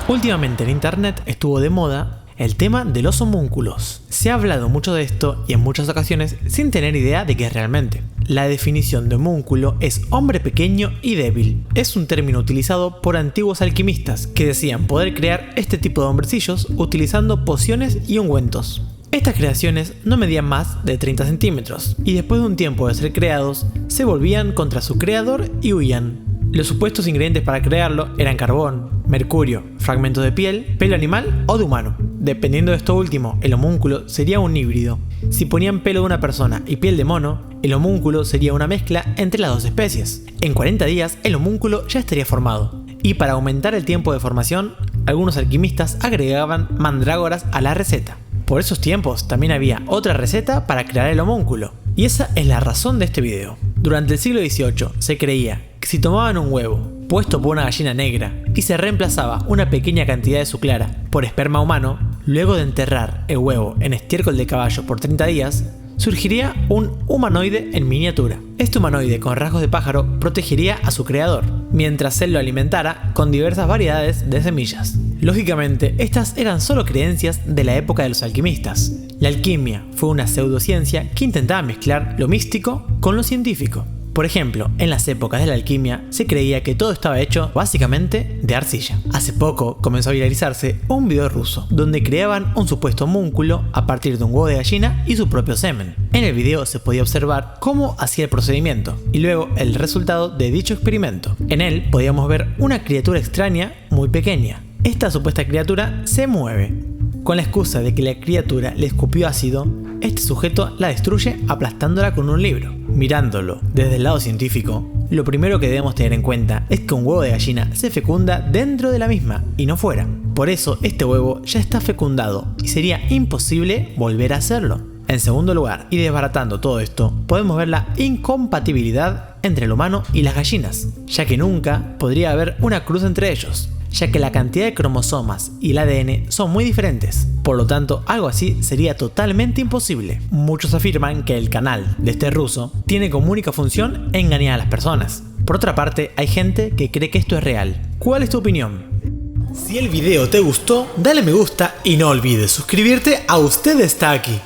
Últimamente en internet estuvo de moda el tema de los homúnculos. Se ha hablado mucho de esto y en muchas ocasiones sin tener idea de qué es realmente. La definición de homúnculo es hombre pequeño y débil. Es un término utilizado por antiguos alquimistas que decían poder crear este tipo de hombrecillos utilizando pociones y ungüentos. Estas creaciones no medían más de 30 centímetros y después de un tiempo de ser creados se volvían contra su creador y huían. Los supuestos ingredientes para crearlo eran carbón, mercurio, fragmentos de piel, pelo animal o de humano. Dependiendo de esto último, el homúnculo sería un híbrido. Si ponían pelo de una persona y piel de mono, el homúnculo sería una mezcla entre las dos especies. En 40 días, el homúnculo ya estaría formado. Y para aumentar el tiempo de formación, algunos alquimistas agregaban mandrágoras a la receta. Por esos tiempos también había otra receta para crear el homúnculo. Y esa es la razón de este video. Durante el siglo XVIII se creía que si tomaban un huevo puesto por una gallina negra y se reemplazaba una pequeña cantidad de su clara por esperma humano, luego de enterrar el huevo en estiércol de caballo por 30 días, surgiría un humanoide en miniatura. Este humanoide con rasgos de pájaro protegería a su creador, mientras él lo alimentara con diversas variedades de semillas. Lógicamente, estas eran solo creencias de la época de los alquimistas. La alquimia fue una pseudociencia que intentaba mezclar lo místico con lo científico. Por ejemplo, en las épocas de la alquimia se creía que todo estaba hecho básicamente de arcilla. Hace poco comenzó a viralizarse un video ruso donde creaban un supuesto homúnculo a partir de un huevo de gallina y su propio semen. En el video se podía observar cómo hacía el procedimiento y luego el resultado de dicho experimento. En él podíamos ver una criatura extraña muy pequeña. Esta supuesta criatura se mueve. Con la excusa de que la criatura le escupió ácido, este sujeto la destruye aplastándola con un libro. Mirándolo desde el lado científico, lo primero que debemos tener en cuenta es que un huevo de gallina se fecunda dentro de la misma y no fuera. Por eso este huevo ya está fecundado y sería imposible volver a hacerlo. En segundo lugar, y desbaratando todo esto, podemos ver la incompatibilidad entre el humano y las gallinas, ya que nunca podría haber una cruz entre ellos, ya que la cantidad de cromosomas y el ADN son muy diferentes. Por lo tanto, algo así sería totalmente imposible. Muchos afirman que el canal de este ruso tiene como única función engañar a las personas. Por otra parte, hay gente que cree que esto es real. ¿Cuál es tu opinión? Si el video te gustó, dale me gusta y no olvides suscribirte a Usted Está Aquí.